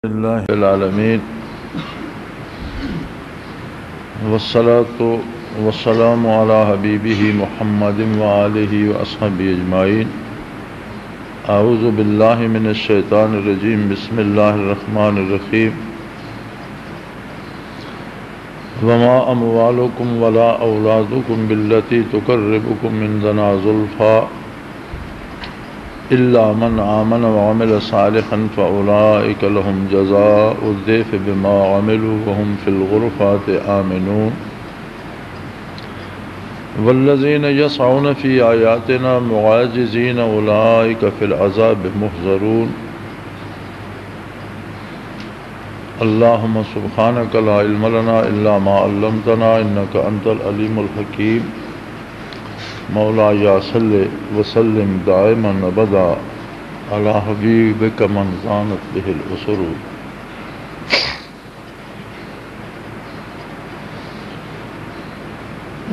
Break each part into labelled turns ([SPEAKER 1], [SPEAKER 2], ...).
[SPEAKER 1] للہ العالمین والصلاة والسلام علی حبیبہ محمد وآلہ وأصحابہ اجمعین۔ اعوذ باللہ من الشیطان الرجیم، بسم اللہ الرحمن الرحیم۔ وما اموالکم ولا اولادکم باللتی تقربکم عندنا زلفی الا من آمن وعمل صالحا فاولئک لهم جزاء الضعف بما عملوا وهم في الغرفات آمنون والذین یسعون فی آیاتنا معاجزین اولئک فی العذاب محضرون۔ اللہم سبحانک لا علم لنا الا ما علمتنا انک انت العلیم الحکیم۔ مولایا صلی وسلم دائما ابدا علی حبیبک من زانت بہ الاسر۔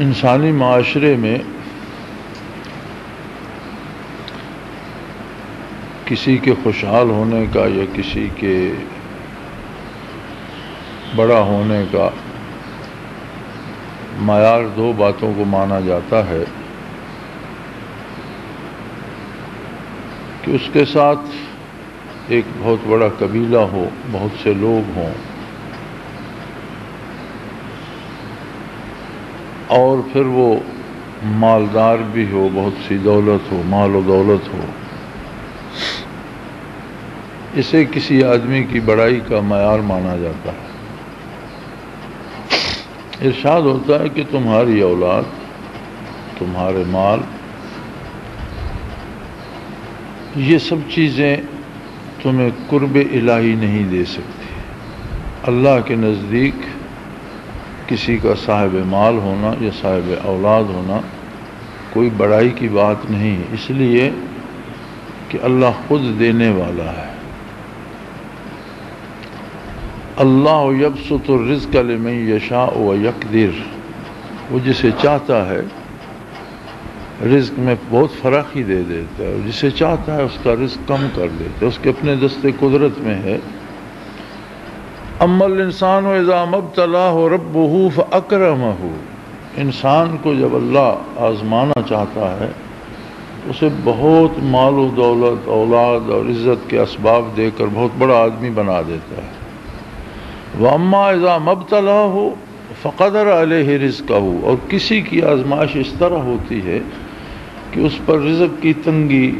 [SPEAKER 1] انسانی معاشرے میں کسی کے خوشحال ہونے کا یا کسی کے بڑا ہونے کا معیار دو باتوں کو مانا جاتا ہے کہ اس کے ساتھ ایک بہت بڑا قبیلہ ہو، بہت سے لوگ ہوں، اور پھر وہ مالدار بھی ہو، بہت سی دولت ہو، مال و دولت ہو۔ اسے کسی آدمی کی بڑائی کا معیار مانا جاتا ہے۔ ارشاد ہوتا ہے کہ تمہاری اولاد، تمہارے مال، یہ سب چیزیں تمہیں قرب الہی نہیں دے سکتی۔ اللہ کے نزدیک کسی کا صاحب مال ہونا یا صاحب اولاد ہونا کوئی بڑائی کی بات نہیں، اس لیے کہ اللہ خود دینے والا ہے۔ اللہ یبسط الرزق لمن یشاء ویقدر، وہ جسے چاہتا ہے رزق میں بہت فراخی دے دیتا ہے، اور جسے چاہتا ہے اس کا رزق کم کر دیتا ہے، اس کے اپنے دست قدرت میں ہے۔ اما الانسان اذا ما ابتلاه ربه فاکرمہ، انسان کو جب اللہ آزمانا چاہتا ہے اسے بہت مال و دولت، اولاد اور عزت کے اسباب دے کر بہت بڑا آدمی بنا دیتا ہے۔ واما اذا ما ابتلاه فقدر علیہ رزقہ، اور کسی کی آزمائش اس طرح ہوتی ہے کہ اس پر رزق کی تنگی،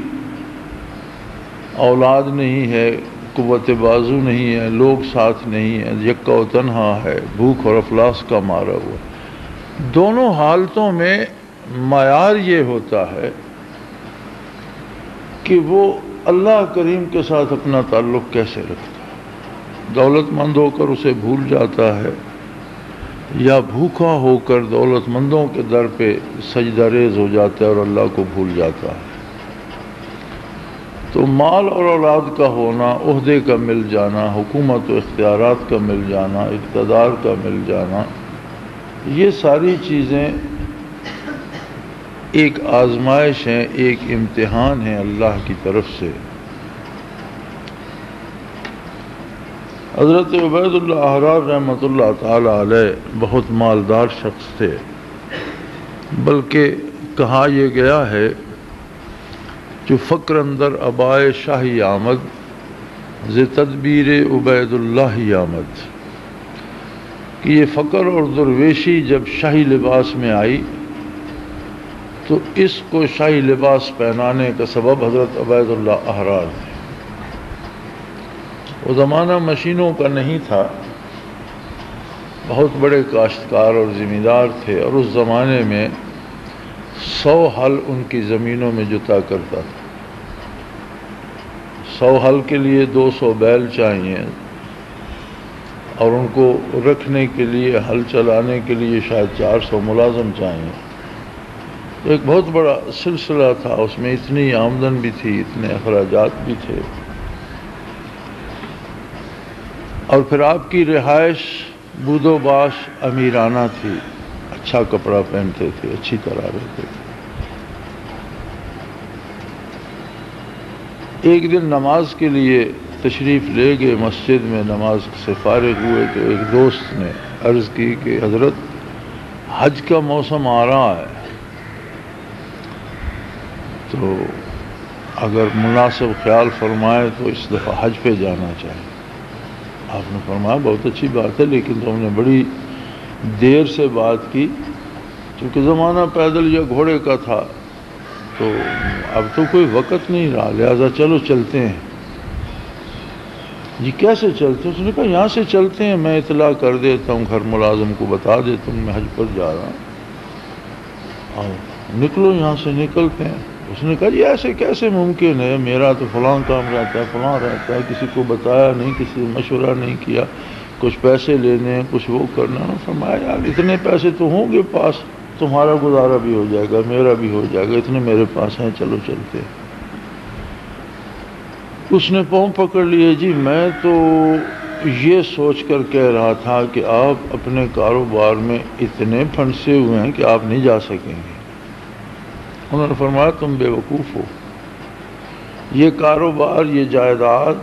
[SPEAKER 1] اولاد نہیں ہے، قوت بازو نہیں ہے، لوگ ساتھ نہیں ہیں، یکا و تنہا ہے، بھوک اور افلاس کا مارا ہوا۔ دونوں حالتوں میں معیار یہ ہوتا ہے کہ وہ اللہ کریم کے ساتھ اپنا تعلق کیسے رکھتا ہے۔ دولت مند ہو کر اسے بھول جاتا ہے، یا بھوکا ہو کر دولت مندوں کے در پہ سجدہ ریز ہو جاتا ہے اور اللہ کو بھول جاتا ہے۔ تو مال اور اولاد کا ہونا، عہدے کا مل جانا، حکومت و اختیارات کا مل جانا، اقتدار کا مل جانا، یہ ساری چیزیں ایک آزمائش ہیں، ایک امتحان ہے اللہ کی طرف سے۔ حضرت عبید اللہ احرار رحمۃ اللہ تعالی علیہ بہت مالدار شخص تھے، بلکہ کہا یہ گیا ہے جو فقر اندر ابائے شاہی آمد، ز تدبیر عبید اللہ آمد، کہ یہ فقر اور درویشی جب شاہی لباس میں آئی تو اس کو شاہی لباس پہنانے کا سبب حضرت عبید اللہ احرار تھے۔ وہ زمانہ مشینوں کا نہیں تھا، بہت بڑے کاشتکار اور زمیندار تھے، اور اس زمانے میں 100 ہل ان کی زمینوں میں جتا کرتا تھا۔ 100 ہل کے لیے 200 بیل چاہیے، اور ان کو رکھنے کے لیے، ہل چلانے کے لیے شاید 400 ملازم چاہیے۔ ایک بہت بڑا سلسلہ تھا، اس میں اتنی آمدن بھی تھی، اتنے اخراجات بھی تھے، اور پھر آپ کی رہائش بود و باش امیرانہ تھی، اچھا کپڑا پہنتے تھے، اچھی طرح رہتے تھے۔ ایک دن نماز کے لیے تشریف لے گئے مسجد میں، نماز سے فارغ ہوئے تو ایک دوست نے عرض کی کہ حضرت حج کا موسم آ رہا ہے، تو اگر مناسب خیال فرمائے تو اس دفعہ حج پہ جانا چاہیے۔ آپ نے فرمایا بہت اچھی بات ہے، لیکن تم نے بڑی دیر سے بات کی، چونکہ زمانہ پیدل یا گھوڑے کا تھا تو اب تو کوئی وقت نہیں رہا، لہذا چلو چلتے ہیں۔ جی کیسے چلتے ہیں؟ اس نے کہا یہاں سے چلتے ہیں، میں اطلاع کر دیتا ہوں، گھر ملازم کو بتا دیتا ہوں میں حج پر جا رہا ہوں، اور نکلو یہاں سے، نکلتے ہیں۔ اس نے کہا جی ایسے کیسے ممکن ہے، میرا تو فلاں کام رہتا ہے، فلاں رہتا ہے، کسی کو بتایا نہیں، کسی سے مشورہ نہیں کیا، کچھ پیسے لینے ہیں، کچھ وہ کرنا۔ فرمایا یار اتنے پیسے تو ہوں گے پاس، تمہارا گزارا بھی ہو جائے گا، میرا بھی ہو جائے گا، اتنے میرے پاس ہیں، چلو چلتے ہیں۔ اس نے پاؤں پکڑ لیے، جی میں تو یہ سوچ کر کہہ رہا تھا کہ آپ اپنے کاروبار میں اتنے پھنسے ہوئے ہیں کہ آپ نہیں جا سکیں گے۔ انہوں نے فرمایا تم بے وقوف ہو، یہ کاروبار، یہ جائیداد،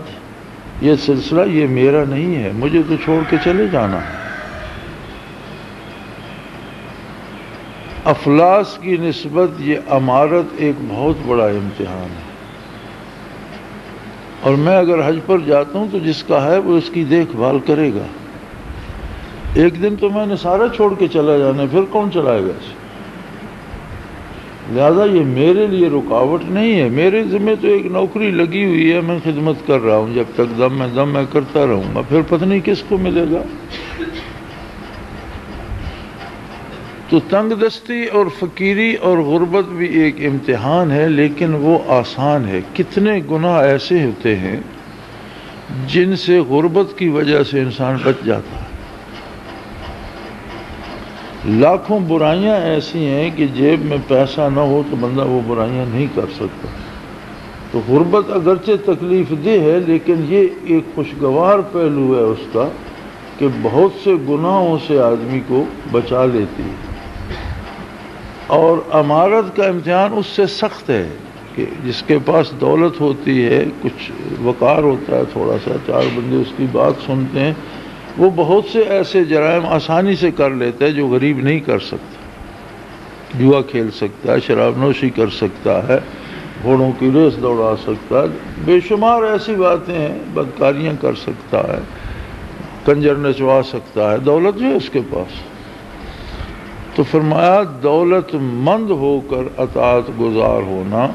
[SPEAKER 1] یہ سلسلہ یہ میرا نہیں ہے، مجھے تو چھوڑ کے چلے جانا ہے۔ افلاس کی نسبت یہ امارت ایک بہت بڑا امتحان ہے، اور میں اگر حج پر جاتا ہوں تو جس کا ہے وہ اس کی دیکھ بھال کرے گا۔ ایک دن تو میں نے سارا چھوڑ کے چلا جانا ہے، پھر کون چلائے گا اسے؟ لہذا یہ میرے لیے رکاوٹ نہیں ہے، میرے ذمہ تو ایک نوکری لگی ہوئی ہے، میں خدمت کر رہا ہوں، جب تک دم میں کرتا رہوں گا، پھر پتہ نہیں کس کو ملے گا۔ تو تنگ دستی اور فقیری اور غربت بھی ایک امتحان ہے، لیکن وہ آسان ہے۔ کتنے گناہ ایسے ہوتے ہیں جن سے غربت کی وجہ سے انسان بچ جاتا ہے، لاکھوں برائیاں ایسی ہیں کہ جیب میں پیسہ نہ ہو تو بندہ وہ برائیاں نہیں کر سکتا۔ تو غربت اگرچہ تکلیف دہ ہے، لیکن یہ ایک خوشگوار پہلو ہے اس کا کہ بہت سے گناہوں سے آدمی کو بچا لیتی ہے۔ اور امارت کا امتحان اس سے سخت ہے کہ جس کے پاس دولت ہوتی ہے، کچھ وقار ہوتا ہے، تھوڑا سا چار بندے اس کی بات سنتے ہیں، وہ بہت سے ایسے جرائم آسانی سے کر لیتا ہے جو غریب نہیں کر سکتا۔ جوا کھیل سکتا ہے، شراب نوشی کر سکتا ہے، گھوڑوں کی ریس دوڑا سکتا ہے، بے شمار ایسی باتیں ہیں، بدکاریاں کر سکتا ہے، کنجر نچوا سکتا ہے، دولت جو ہے اس کے پاس۔ تو فرمایا دولت مند ہو کر اطاعت گزار ہونا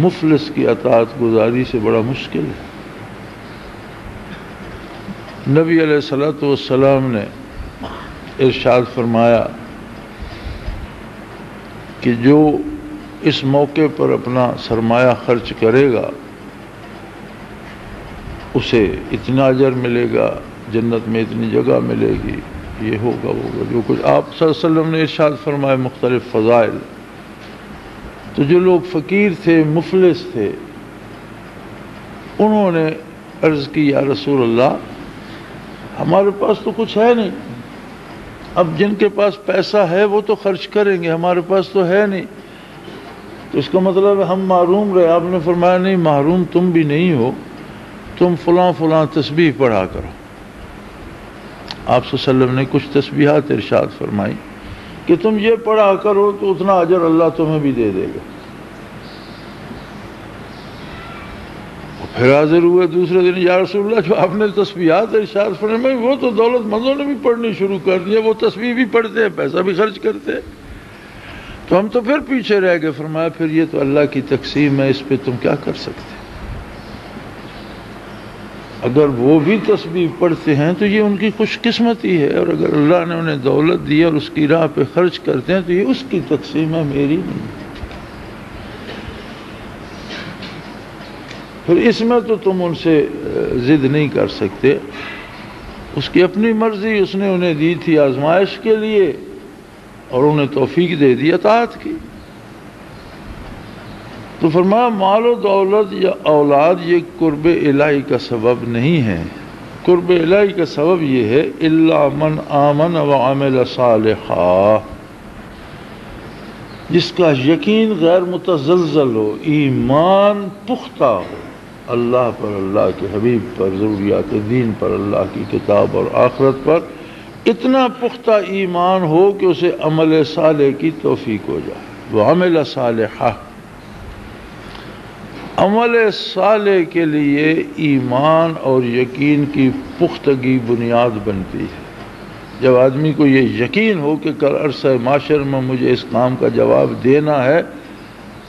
[SPEAKER 1] مفلس کی اطاعت گزاری سے بڑا مشکل ہے۔ نبی علیہ الصلوۃ والسلام نے ارشاد فرمایا کہ جو اس موقع پر اپنا سرمایہ خرچ کرے گا اسے اتنا اجر ملے گا، جنت میں اتنی جگہ ملے گی، یہ ہوگا وہ ہوگا، جو کچھ آپ صلی اللہ علیہ وسلم نے ارشاد فرمایا مختلف فضائل۔ تو جو لوگ فقیر تھے، مفلس تھے، انہوں نے عرض کی یا رسول اللہ ہمارے پاس تو کچھ ہے نہیں، اب جن کے پاس پیسہ ہے وہ تو خرچ کریں گے، ہمارے پاس تو ہے نہیں، تو اس کا مطلب ہے ہم محروم رہے۔ آپ نے فرمایا نہیں، محروم تم بھی نہیں ہو، تم فلاں فلاں تسبیح پڑھا کرو۔ آپ صلی اللہ علیہ وسلم نے کچھ تسبیحات ارشاد فرمائی کہ تم یہ پڑھا کرو تو اتنا اجر اللہ تمہیں بھی دے دے گا۔ پھر حاضر ہوئے دوسرے دن، یا رسول اللہ جو آپ نے تسبیحات ارشاد فرمائی وہ تو دولت مندوں نے بھی پڑھنی شروع کر دی، وہ تسبیح بھی پڑھتے ہیں، پیسہ بھی خرچ کرتے ہیں، تو ہم تو پھر پیچھے رہ گئے۔ فرمایا پھر یہ تو اللہ کی تقسیم ہے، اس پہ تم کیا کر سکتے؟ اگر وہ بھی تسبیح پڑھتے ہیں تو یہ ان کی خوش قسمتی ہے، اور اگر اللہ نے انہیں دولت دی اور اس کی راہ پہ خرچ کرتے ہیں تو یہ اس کی تقسیم ہے، میری نہیں۔ پھر اس میں تو تم ان سے ضد نہیں کر سکتے، اس کی اپنی مرضی، اس نے انہیں دی تھی آزمائش کے لیے اور انہیں توفیق دے دی اطاعت کی۔ تو فرمایا مال و دولت یا اولاد یہ قرب الہی کا سبب نہیں ہے، قرب الہی کا سبب یہ ہے الا من آمن وعمل صالحا، جس کا یقین غیر متزلزل ہو، ایمان پختہ ہو، اللہ پر، اللہ کے حبیب پر، ضروریات دین پر، اللہ کی کتاب اور آخرت پر اتنا پختہ ایمان ہو کہ اسے عمل صالح کی توفیق ہو جائے. وعمل صالحہ، عمل صالح کے لیے ایمان اور یقین کی پختگی بنیاد بنتی ہے. جب آدمی کو یہ یقین ہو کہ کل عرصہ معاشر میں مجھے اس کام کا جواب دینا ہے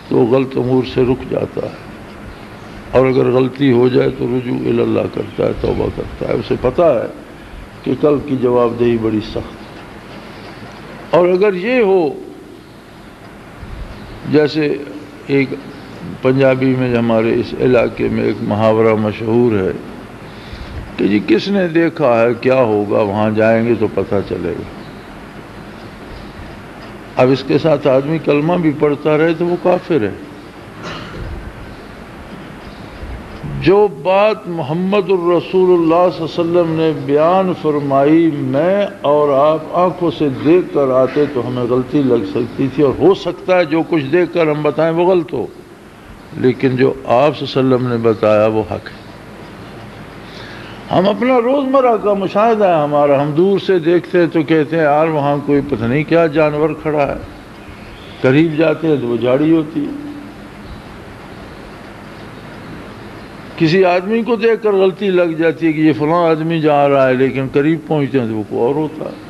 [SPEAKER 1] تو غلط امور سے رک جاتا ہے، اور اگر غلطی ہو جائے تو رجوع اللہ کرتا ہے، توبہ کرتا ہے. اسے پتہ ہے کہ کل کی جواب دہی بڑی سخت ہے. اور اگر یہ ہو، جیسے ایک پنجابی میں ہمارے اس علاقے میں ایک محاورہ مشہور ہے کہ جی کس نے دیکھا ہے کیا ہوگا، وہاں جائیں گے تو پتہ چلے گا. اب اس کے ساتھ آدمی کلمہ بھی پڑھتا رہے تو وہ کافر ہے. جو بات محمد الرسول اللہ صلی اللہ علیہ وسلم نے بیان فرمائی، میں اور آپ آنکھوں سے دیکھ کر آتے تو ہمیں غلطی لگ سکتی تھی، اور ہو سکتا ہے جو کچھ دیکھ کر ہم بتائیں وہ غلط ہو، لیکن جو آپ صلی اللہ علیہ وسلم نے بتایا وہ حق ہے. ہم اپنا روزمرہ کا مشاہدہ ہے ہمارا، ہم دور سے دیکھتے ہیں تو کہتے ہیں یار وہاں کوئی پتہ نہیں کیا جانور کھڑا ہے، قریب جاتے ہیں تو وہ جھاڑی ہوتی ہے. کسی آدمی کو دیکھ کر غلطی لگ جاتی ہے کہ یہ فلاں آدمی جا رہا ہے، لیکن قریب پہنچتے ہیں تو وہ کوئی اور ہوتا ہے.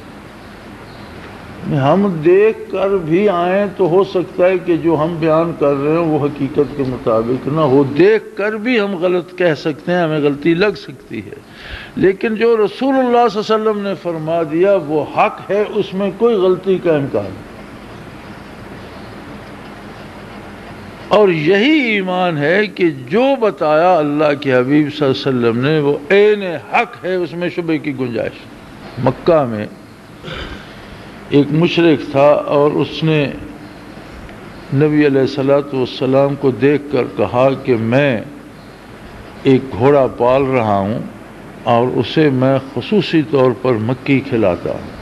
[SPEAKER 1] ہم دیکھ کر بھی آئیں تو ہو سکتا ہے کہ جو ہم بیان کر رہے ہیں وہ حقیقت کے مطابق نہ ہو، دیکھ کر بھی ہم غلط کہہ سکتے ہیں، ہمیں غلطی لگ سکتی ہے. لیکن جو رسول اللہ صلی اللہ علیہ وسلم نے فرما دیا وہ حق ہے، اس میں کوئی غلطی کا امکان نہیں. اور یہی ایمان ہے کہ جو بتایا اللہ کے حبیب صلی اللہ علیہ وسلم نے وہ عین حق ہے، اس میں شبہ کی گنجائش. مکہ میں ایک مشرک تھا اور اس نے نبی علیہ السلام کو دیکھ کر کہا کہ میں ایک گھوڑا پال رہا ہوں اور اسے میں خصوصی طور پر مکی کھلاتا ہوں.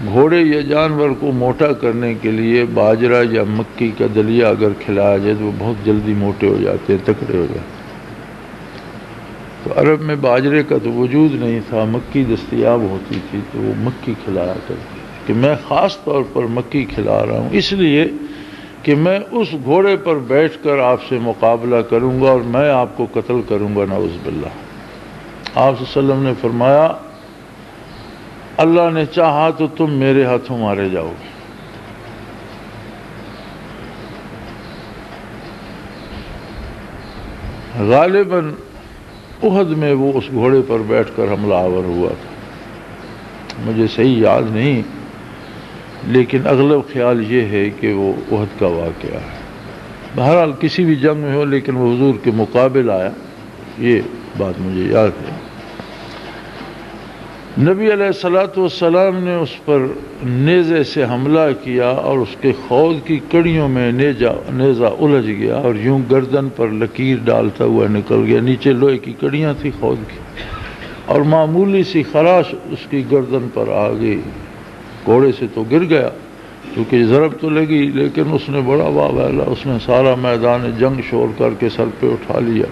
[SPEAKER 1] گھوڑے یا جانور کو موٹا کرنے کے لیے باجرہ یا مکی کا دلیا اگر کھلایا جائے تو وہ بہت جلدی موٹے ہو جاتے ہیں، تکڑے ہو جاتے ہیں. تو عرب میں باجرے کا تو وجود نہیں تھا، مکی دستیاب ہوتی تھی تو وہ مکی کھلایا کرتے کہ میں خاص طور پر مکی کھلا رہا ہوں اس لیے کہ میں اس گھوڑے پر بیٹھ کر آپ سے مقابلہ کروں گا اور میں آپ کو قتل کروں گا، نعوذ باللہ. آپ صلی اللہ علیہ وسلم نے فرمایا اللہ نے چاہا تو تم میرے ہاتھوں مارے جاؤ گے. غالباً احد میں وہ اس گھوڑے پر بیٹھ کر حملہ آور ہوا تھا، مجھے صحیح یاد نہیں، لیکن اغلب خیال یہ ہے کہ وہ احد کا واقعہ ہے. بہرحال کسی بھی جنگ میں ہو لیکن وہ حضور کے مقابل آیا، یہ بات مجھے یاد ہے. نبی علیہ السلام نے اس پر نیزے سے حملہ کیا اور اس کے خود کی کڑیوں میں نیزہ الجھ گیا اور یوں گردن پر لکیر ڈالتا ہوا نکل گیا. نیچے لوہے کی کڑیاں تھی خود کی اور معمولی سی خراش اس کی گردن پر آ گئی. گھوڑے سے تو گر گیا کیونکہ ضرب تو لگی، لیکن اس نے بڑا واویلا، اس نے سارا میدان جنگ شور کر کے سر پہ اٹھا لیا.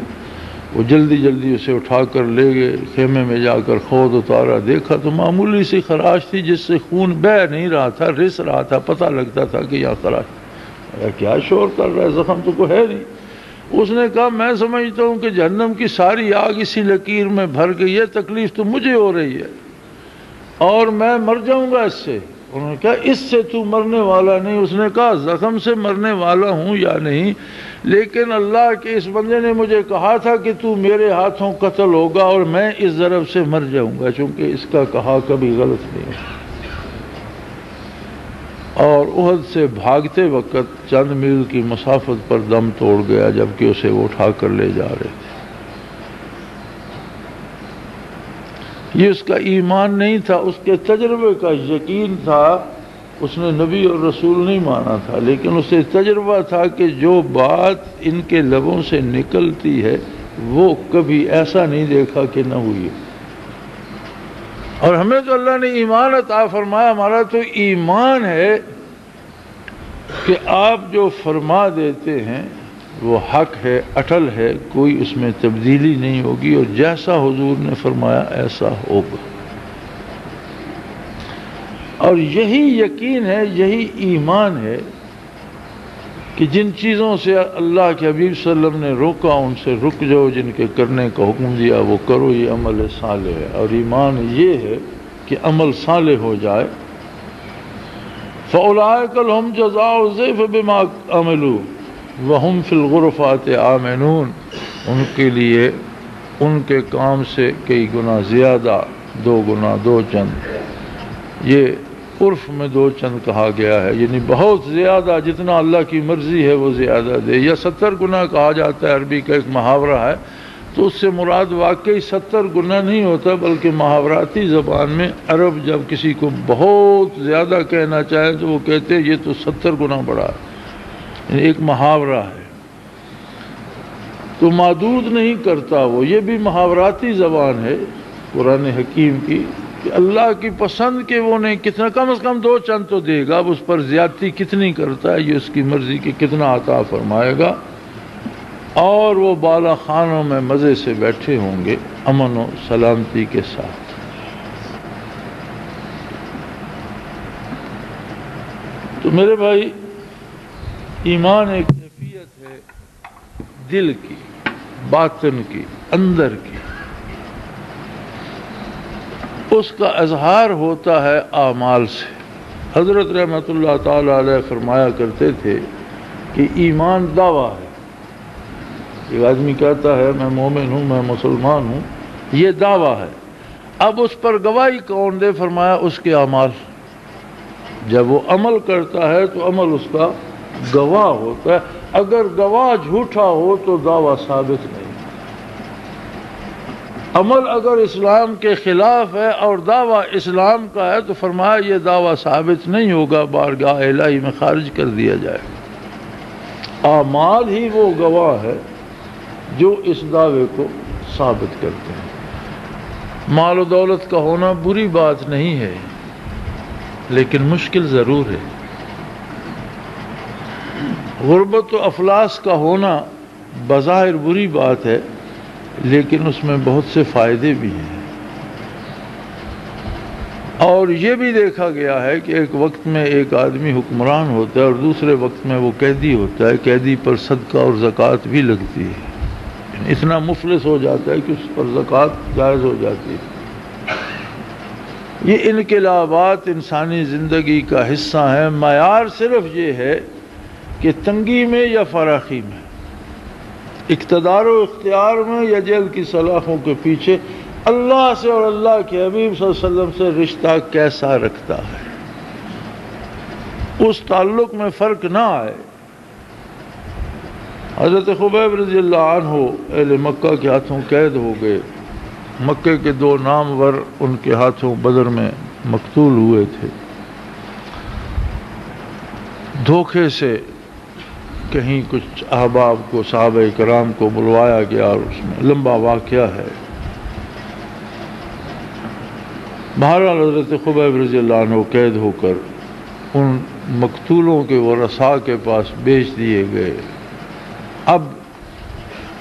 [SPEAKER 1] وہ جلدی جلدی اسے اٹھا کر لے گئے، خیمے میں جا کر خود اتارا، دیکھا تو معمولی سی خراش تھی جس سے خون بہہ نہیں رہا تھا، رس رہا تھا، پتہ لگتا تھا کہ یہاں خراش. کیا شور کر رہا ہے، زخم تو کوئی ہے نہیں. اس نے کہا میں سمجھتا ہوں کہ جہنم کی ساری آگ اسی لکیر میں بھر گئی ہے، تکلیف تو مجھے ہو رہی ہے اور میں مر جاؤں گا اس سے. انہوں نے کہا اس سے تو مرنے والا نہیں. اس نے کہا زخم سے مرنے والا ہوں یا نہیں، لیکن اللہ کے اس بندے نے مجھے کہا تھا کہ تو میرے ہاتھوں قتل ہوگا اور میں اس ضرب سے مر جاؤں گا، چونکہ اس کا کہا کبھی غلط نہیں. اور احد سے بھاگتے وقت چند میل کی مسافت پر دم توڑ گیا جبکہ اسے وہ اٹھا کر لے جا رہے تھے. یہ اس کا ایمان نہیں تھا، اس کے تجربے کا یقین تھا. اس نے نبی اور رسول نہیں مانا تھا، لیکن اسے تجربہ تھا کہ جو بات ان کے لبوں سے نکلتی ہے وہ کبھی ایسا نہیں دیکھا کہ نہ ہوئی. اور ہمیں تو اللہ نے ایمان عطا فرمایا، ہمارا تو ایمان ہے کہ آپ جو فرما دیتے ہیں وہ حق ہے، اٹل ہے، کوئی اس میں تبدیلی نہیں ہوگی، اور جیسا حضور نے فرمایا ایسا ہوگا۔ اور یہی یقین ہے، یہی ایمان ہے کہ جن چیزوں سے اللہ کے حبیب صلی اللہ علیہ وسلم نے روکا ان سے رک جاؤ، جن کے کرنے کا حکم دیا وہ کرو، یہ عمل صالح ہے۔ اور ایمان یہ ہے کہ عمل صالح ہو جائے۔ فَأُولَٰئِكَ لَهُمْ جَزَاءُ الضِّعْفِ بِمَا عَمِلُوا وَهُمْ فِي الْغُرُفَاتِ آمِنُونَ، ان کے لیے ان کے کام سے کئی گنا زیادہ، 2 گنا 2 چند، یہ عرف میں 2 چند کہا گیا ہے، یعنی بہت زیادہ، جتنا اللہ کی مرضی ہے وہ زیادہ دے، یا 70 گنا کہا جاتا ہے، عربی کا ایک محاورہ ہے، تو اس سے مراد واقعی 70 گنا نہیں ہوتا، بلکہ محاوراتی زبان میں عرب جب کسی کو بہت زیادہ کہنا چاہے تو وہ کہتے ہیں یہ تو 70 گنا بڑا ہے، یعنی ایک محاورہ ہے، تو محدود نہیں کرتا وہ، یہ بھی محاوراتی زبان ہے قرآن حکیم کی، کہ اللہ کی پسند کے وہ نہیں، کتنا کم از کم 2 چند تو دے گا، اب اس پر زیادتی کتنی کرتا ہے یہ اس کی مرضی کہ کتنا عطا فرمائے گا، اور وہ بالا خانوں میں مزے سے بیٹھے ہوں گے امن و سلامتی کے ساتھ۔ تو میرے بھائی، ایمان ایک کیفیت ہے دل کی، باطن کی، اندر کی، اس کا اظہار ہوتا ہے اعمال سے۔ حضرت رحمت اللہ تعالی علیہ فرمایا کرتے تھے کہ ایمان دعویٰ ہے، ایک آدمی کہتا ہے میں مومن ہوں، میں مسلمان ہوں، یہ دعویٰ ہے، اب اس پر گواہی کون دے؟ فرمایا اس کے اعمال، جب وہ عمل کرتا ہے تو عمل اس کا گواہ ہوتا ہے، اگر گواہ جھوٹا ہو تو دعویٰ ثابت نہیں۔ عمل اگر اسلام کے خلاف ہے اور دعویٰ اسلام کا ہے تو فرمایا یہ دعویٰ ثابت نہیں ہوگا، بارگاہ الہی میں خارج کر دیا جائے گا۔ اعمال ہی وہ گواہ ہے جو اس دعوے کو ثابت کرتے ہیں۔ مال و دولت کا ہونا بری بات نہیں ہے، لیکن مشکل ضرور ہے۔ غربت و افلاس کا ہونا بظاہر بری بات ہے، لیکن اس میں بہت سے فائدے بھی ہیں، اور یہ بھی دیکھا گیا ہے کہ ایک وقت میں ایک آدمی حکمران ہوتا ہے اور دوسرے وقت میں وہ قیدی ہوتا ہے، قیدی پر صدقہ اور زکوٰۃ بھی لگتی ہے، اتنا مفلس ہو جاتا ہے کہ اس پر زکوٰۃ جائز ہو جاتی ہے۔ یہ انقلابات انسانی زندگی کا حصہ ہیں، معیار صرف یہ ہے کہ تنگی میں یا فراخی میں، اقتدار و اختیار میں یا جیل کی سلاخوں کے پیچھے، اللہ سے اور اللہ کے حبیب صلی اللہ علیہ وسلم سے رشتہ کیسا رکھتا ہے، اس تعلق میں فرق نہ آئے۔ حضرت خبیب رضی اللہ عنہ اہل مکہ کے ہاتھوں قید ہو گئے، مکے کے 2 نامور ان کے ہاتھوں بدر میں مقتول ہوئے تھے، دھوکے سے کہیں کچھ احباب کو، صحابہ کرام کو بلوایا گیا، اور اس میں لمبا واقعہ ہے۔ بہرحال حضرت خبیب رضی اللہ عنہ قید ہو کر ان مقتولوں کے ورثاء کے پاس بیچ دیے گئے۔ اب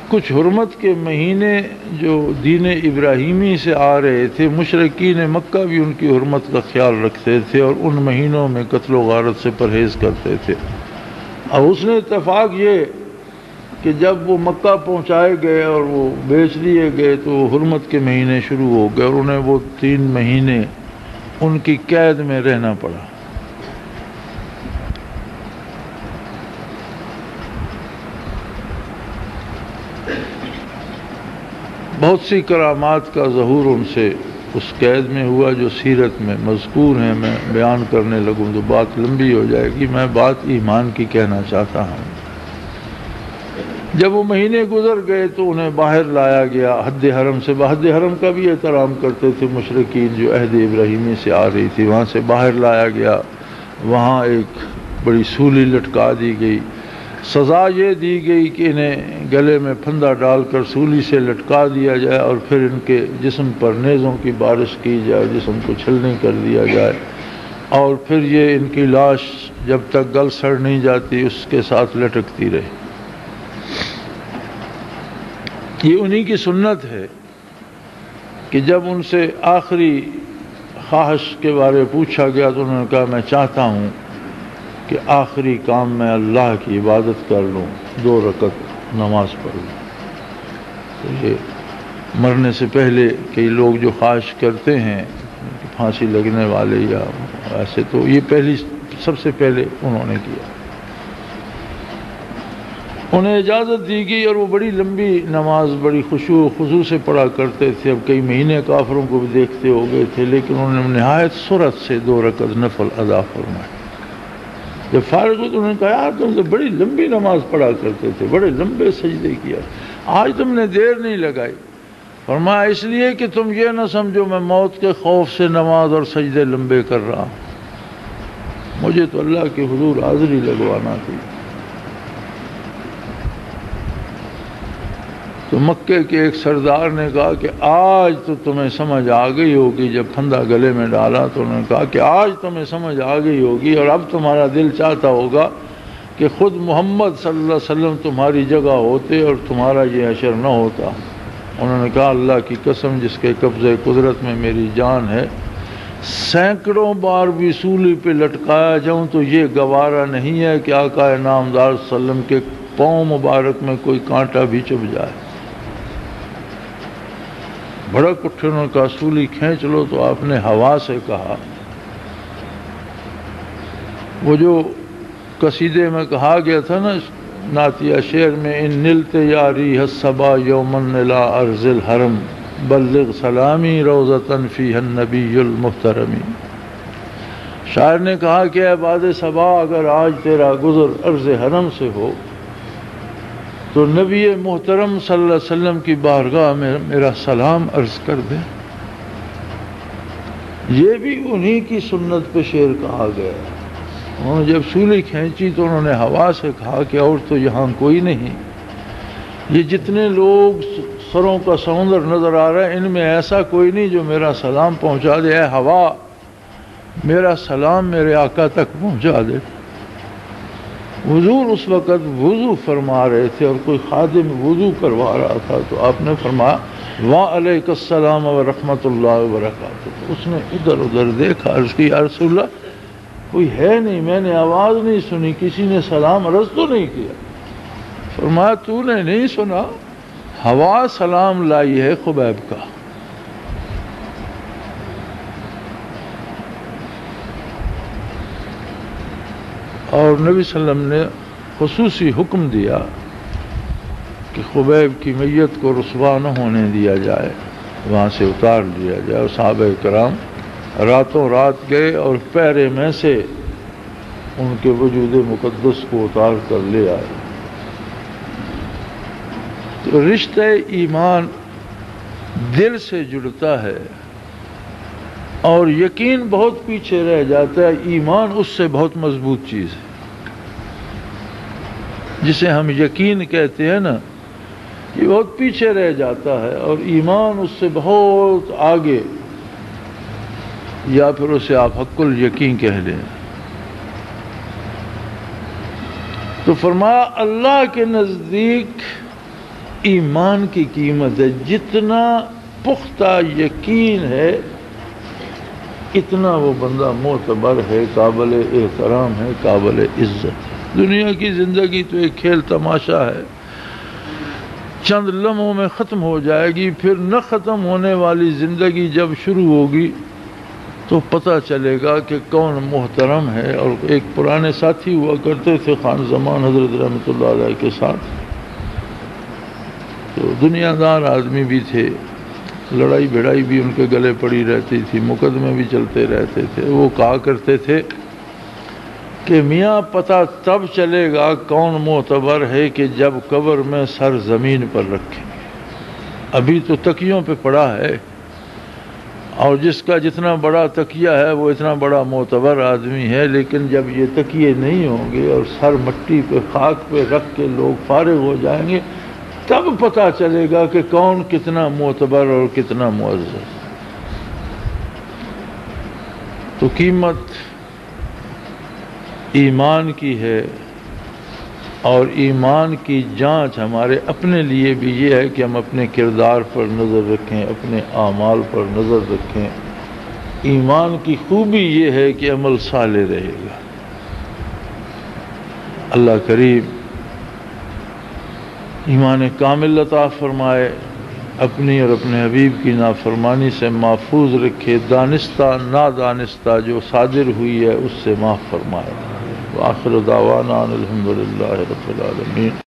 [SPEAKER 1] کچھ حرمت کے مہینے جو دین ابراہیمی سے آ رہے تھے، مشرکین مکہ بھی ان کی حرمت کا خیال رکھتے تھے اور ان مہینوں میں قتل و غارت سے پرہیز کرتے تھے۔ اب اس نے اتفاق یہ کہ جب وہ مکہ پہنچائے گئے اور وہ بیچ دیے گئے تو حرمت کے مہینے شروع ہو گئے، اور انہیں وہ 3 مہینے ان کی قید میں رہنا پڑا۔ بہت سی کرامات کا ظہور ان سے اس قید میں ہوا جو سیرت میں مذکور ہیں، میں بیان کرنے لگوں تو بات لمبی ہو جائے گی، میں بات ایمان کی کہنا چاہتا ہوں۔ جب وہ مہینے گزر گئے تو انہیں باہر لایا گیا حد حرم سے، حد حرم کا بھی احترام کرتے تھے مشرکین جو عہد ابراہیمی سے آ رہی تھی، وہاں سے باہر لایا گیا، وہاں ایک بڑی سولی لٹکا دی گئی، سزا یہ دی گئی کہ انہیں گلے میں پھندا ڈال کر سولی سے لٹکا دیا جائے اور پھر ان کے جسم پر نیزوں کی بارش کی جائے، جسم کو چھلنی کر دیا جائے، اور پھر یہ ان کی لاش جب تک گل سڑ نہیں جاتی اس کے ساتھ لٹکتی رہے۔ یہ انہی کی سنت ہے کہ جب ان سے آخری خواہش کے بارے پوچھا گیا تو انہوں نے کہا میں چاہتا ہوں کہ آخری کام میں اللہ کی عبادت کر لوں، 2 رکعت نماز پڑھ لوں۔ تو یہ مرنے سے پہلے کئی لوگ جو خواہش کرتے ہیں پھانسی لگنے والے یا ایسے، تو یہ سب سے پہلے انہوں نے کیا۔ انہیں اجازت دی گئی اور وہ بڑی لمبی نماز بڑی خشوع و خضوع سے پڑھا کرتے تھے۔ اب کئی مہینے کافروں کو بھی دیکھتے ہو گئے تھے، لیکن انہوں نے نہایت سرعت سے 2 رکعت نفل ادا فرمائے۔ جب فارغ ہوئے تو انہوں نے کہا یار تم تو بڑی لمبی نماز پڑھا کرتے تھے، بڑے لمبے سجدے کیا، آج تم نے دیر نہیں لگائی۔ فرمایا اس لیے کہ تم یہ نہ سمجھو میں موت کے خوف سے نماز اور سجدے لمبے کر رہا ہوں، مجھے تو اللہ کے حضور حاضری لگوانا تھی۔ تو مکے کے ایک سردار نے کہا کہ آج تو تمہیں سمجھ آ گئی ہوگی، جب پھندا گلے میں ڈالا تو انہوں نے کہا کہ آج تمہیں سمجھ آ گئی ہوگی اور اب تمہارا دل چاہتا ہوگا کہ خود محمد صلی اللہ علیہ وسلم تمہاری جگہ ہوتے اور تمہارا یہ حشر نہ ہوتا۔ انہوں نے کہا اللہ کی قسم جس کے قبضے قدرت میں میری جان ہے، سینکڑوں بار بھی سولی پہ لٹکایا جاؤں تو یہ گوارا نہیں ہے کہ آقا نامدار صلی اللہ علیہ وسلم کے پاؤں مبارک میں کوئی کانٹا بھی چبھ جائے۔ بھڑک اٹھے، انہوں نے کہا سولی کھینچ لو، تو آپ نے ہوا سے کہا، وہ جو قصیدے میں کہا گیا تھا نا نعتیہ شعر میں، ان نلت یاری الصبا یومن الى ارض الحرم بلغ سلامی روضتن فیہ النبی المحترمی۔ شاعر نے کہا کہ اے باد صبا اگر آج تیرا گزر ارض حرم سے ہو تو نبی محترم صلی اللہ علیہ وسلم کی بارگاہ میں میرا سلام عرض کر دے۔ یہ بھی انہی کی سنت پہ شعر کہا گیا۔ انہوں نے جب سولی کھینچی تو انہوں نے ہوا سے کہا کہ اور تو یہاں کوئی نہیں، یہ جتنے لوگ سروں کا سمندر نظر آ رہا ہے ان میں ایسا کوئی نہیں جو میرا سلام پہنچا دے، اے ہوا میرا سلام میرے آقا تک پہنچا دے۔ حضور اس وقت وضو فرما رہے تھے اور کوئی خادم وضو کروا رہا تھا، تو آپ نے فرمایا وعلیک السلام ورحمۃ اللہ وبرکاتہ۔ اس نے ادھر ادھر دیکھا، عرض کی یا رسول اللہ کوئی ہے نہیں، میں نے آواز نہیں سنی، کسی نے سلام عرض تو نہیں کیا۔ فرمایا تو نے نہیں سنا، ہوا سلام لائی ہے خبیب کا۔ اور نبی صلی اللہ علیہ وسلم نے خصوصی حکم دیا کہ خبیب کی میت کو رسوا نہ ہونے دیا جائے، وہاں سے اتار لیا جائے۔ اور صحابہ کرام راتوں رات گئے اور پیرے میں سے ان کے وجود مقدس کو اتار کر لے آئے۔ تو رشتہ ایمان دل سے جڑتا ہے اور یقین بہت پیچھے رہ جاتا ہے، ایمان اس سے بہت مضبوط چیز ہے، جسے ہم یقین کہتے ہیں نا، یہ بہت پیچھے رہ جاتا ہے اور ایمان اس سے بہت آگے، یا پھر اسے آپ حق الیقین کہہ لیں۔ تو فرمایا اللہ کے نزدیک ایمان کی قیمت ہے، جتنا پختہ یقین ہے اتنا وہ بندہ معتبر ہے، قابل احترام ہے، قابل عزت ہے۔ دنیا کی زندگی تو ایک کھیل تماشا ہے، چند لمحوں میں ختم ہو جائے گی، پھر نہ ختم ہونے والی زندگی جب شروع ہوگی تو پتہ چلے گا کہ کون محترم ہے۔ اور ایک پرانے ساتھی ہوا کرتے تھے خان زمان حضرت رحمۃ اللہ علیہ کے ساتھ، تو دنیا دار آدمی بھی تھے، لڑائی بھڑائی بھی ان کے گلے پڑی رہتی تھی، مقدمے بھی چلتے رہتے تھے۔ وہ کہا کرتے تھے کہ میاں پتہ تب چلے گا کون معتبر ہے کہ جب قبر میں سر زمین پر رکھیں گے، ابھی تو تکیوں پہ پڑا ہے، اور جس کا جتنا بڑا تکیہ ہے وہ اتنا بڑا معتبر آدمی ہے، لیکن جب یہ تکیے نہیں ہوں گے اور سر مٹی پہ خاک پہ رکھ کے لوگ فارغ ہو جائیں گے، تب پتہ چلے گا کہ کون کتنا معتبر اور کتنا معزز۔ تو قیمت ایمان کی ہے اور ایمان کی جانچ ہمارے اپنے لیے بھی یہ ہے کہ ہم اپنے کردار پر نظر رکھیں، اپنے اعمال پر نظر رکھیں۔ ایمان کی خوبی یہ ہے کہ عمل صالح رہے گا۔ اللہ کریم ایمان کامل عطا فرمائے، اپنی اور اپنے حبیب کی نافرمانی سے محفوظ رکھے، دانستہ نادانستہ جو صادر ہوئی ہے اس سے معاف فرمائے۔ وآخر دعوانا الحمدللہ رب العالمین۔